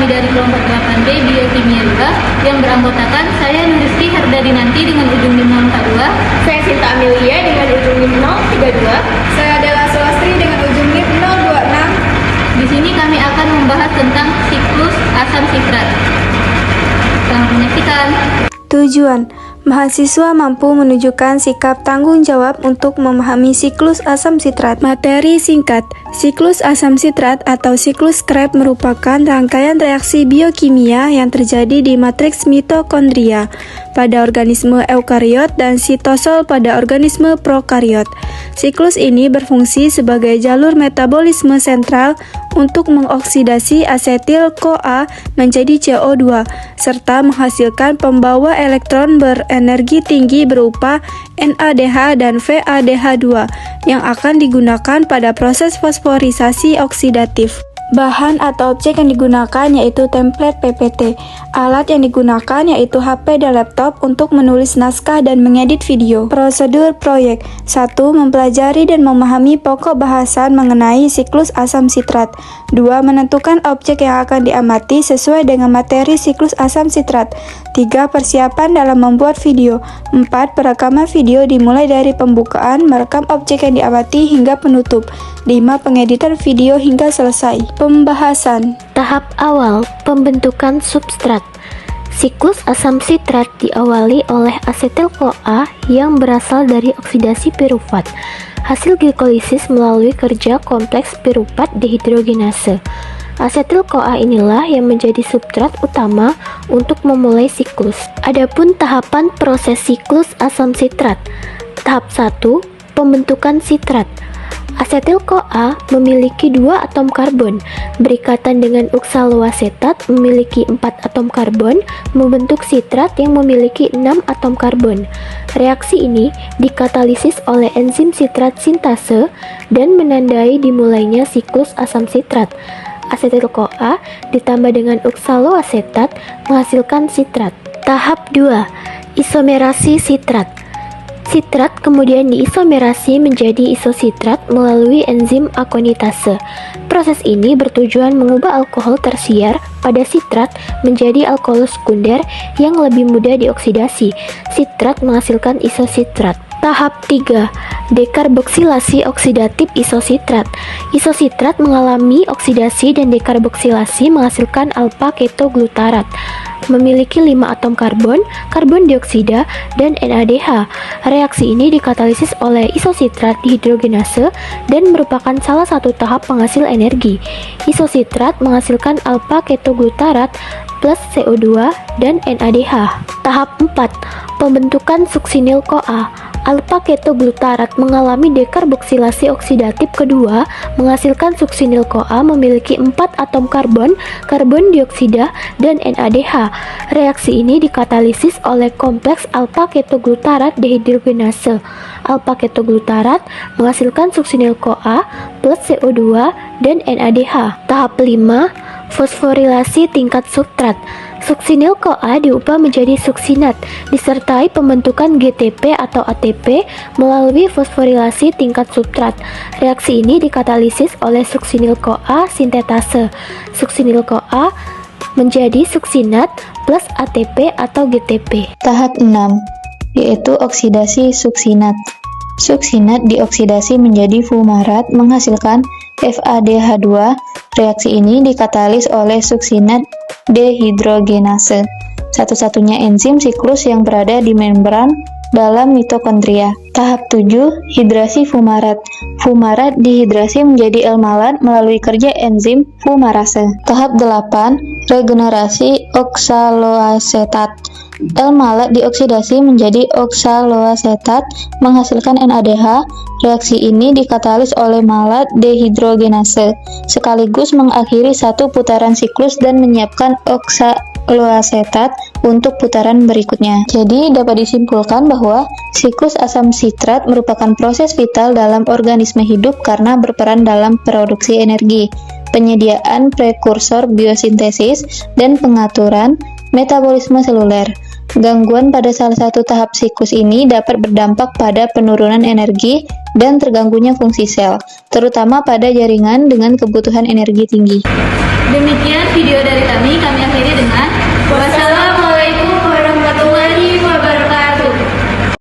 kami dari kelompok 8B Biokimia 2 yang beranggotakan saya Nuristi Herdadinanti dengan ujung NIM 042, Saya Sinta Amelia dengan ujung NIM 032. Saya Dela Sulastri dengan ujung NIM 026. Di sini kami akan membahas tentang siklus asam sitrat. Selamat menyaksikan. Tujuan mahasiswa mampu menunjukkan sikap tanggung jawab untuk memahami siklus asam sitrat. Materi singkat. Siklus asam sitrat atau siklus Krebs merupakan rangkaian reaksi biokimia yang terjadi di matriks mitokondria pada organisme eukariot dan sitosol pada organisme prokariot. Siklus ini berfungsi sebagai jalur metabolisme sentral untuk mengoksidasi asetil-CoA menjadi CO2 serta menghasilkan pembawa elektron berenergi tinggi berupa NADH dan VADH2 yang akan digunakan pada proses fosforisasi oksidatif. Bahan atau objek yang digunakan yaitu template PPT. Alat yang digunakan yaitu HP dan laptop untuk menulis naskah dan mengedit video. Prosedur proyek 1. Mempelajari dan memahami pokok bahasan mengenai siklus asam sitrat. 2. Menentukan objek yang akan diamati sesuai dengan materi siklus asam sitrat. 3. Persiapan dalam membuat video. 4. Perekaman video dimulai dari pembukaan, merekam objek yang diamati hingga penutup. 5. Pengeditan video hingga selesai. Pembahasan. Tahap awal, pembentukan substrat. Siklus asam sitrat diawali oleh asetil-CoA yang berasal dari oksidasi pirufat, hasil glikolisis melalui kerja kompleks piruvat dehidrogenase. Asetil-CoA inilah yang menjadi substrat utama untuk memulai siklus. Adapun tahapan proses siklus asam sitrat. Tahap 1, pembentukan sitrat. Asetil-CoA memiliki 2 atom karbon, berikatan dengan oksaloasetat memiliki 4 atom karbon, membentuk sitrat yang memiliki 6 atom karbon. Reaksi ini dikatalisis oleh enzim sitrat sintase dan menandai dimulainya siklus asam sitrat. Asetil-CoA ditambah dengan oksaloasetat menghasilkan sitrat. Tahap 2, isomerasi sitrat. Sitrat kemudian diisomerasi menjadi isositrat melalui enzim akonitase. Proses ini bertujuan mengubah alkohol tersier pada sitrat menjadi alkohol sekunder yang lebih mudah dioksidasi. Sitrat menghasilkan isositrat. Tahap 3, dekarboksilasi oksidatif isositrat. Isositrat mengalami oksidasi dan dekarboksilasi menghasilkan alpha-ketoglutarat. Memiliki 5 atom karbon, karbon dioksida, dan NADH. Reaksi ini dikatalisis oleh isositrat dihidrogenase dan merupakan salah satu tahap penghasil energi. Isositrat menghasilkan alpha-ketoglutarat plus CO2 dan NADH. Tahap 4, pembentukan suksinil-CoA. Alpha-ketoglutarat mengalami dekarboksilasi oksidatif kedua, menghasilkan suksinil-CoA memiliki 4 atom karbon, karbon dioksida, dan NADH. Reaksi ini dikatalisis oleh kompleks alpha-ketoglutarat dehidrogenase. Alpha-ketoglutarat menghasilkan suksinil-CoA plus CO2 dan NADH. Tahap 5, fosforilasi tingkat substrat. Suksinil-CoA diubah menjadi suksinat, disertai pembentukan GTP atau ATP melalui fosforilasi tingkat substrat. Reaksi ini dikatalisis oleh suksinil-CoA sintetase. Suksinil-CoA menjadi suksinat plus ATP atau GTP. Tahap 6, yaitu oksidasi suksinat. Suksinat dioksidasi menjadi fumarat menghasilkan FADH2. Reaksi ini dikatalis oleh suksinat dehidrogenase, satu-satunya enzim siklus yang berada di membran dalam mitokondria. Tahap 7, hidrasi fumarat. Fumarat dihidrasi menjadi L-malat melalui kerja enzim fumarase. Tahap 8, regenerasi oksaloasetat. L-malat dioksidasi menjadi oksaloasetat menghasilkan NADH. Reaksi ini dikatalis oleh malat dehidrogenase, sekaligus mengakhiri satu putaran siklus dan menyiapkan oksaloasetat untuk putaran berikutnya. Jadi dapat disimpulkan bahwa siklus asam sitrat merupakan proses vital dalam organisme hidup karena berperan dalam produksi energi, penyediaan prekursor biosintesis, dan pengaturan metabolisme seluler. Gangguan pada salah satu tahap siklus ini dapat berdampak pada penurunan energi dan terganggunya fungsi sel, terutama pada jaringan dengan kebutuhan energi tinggi. Demikian video dari kami akhiri dengan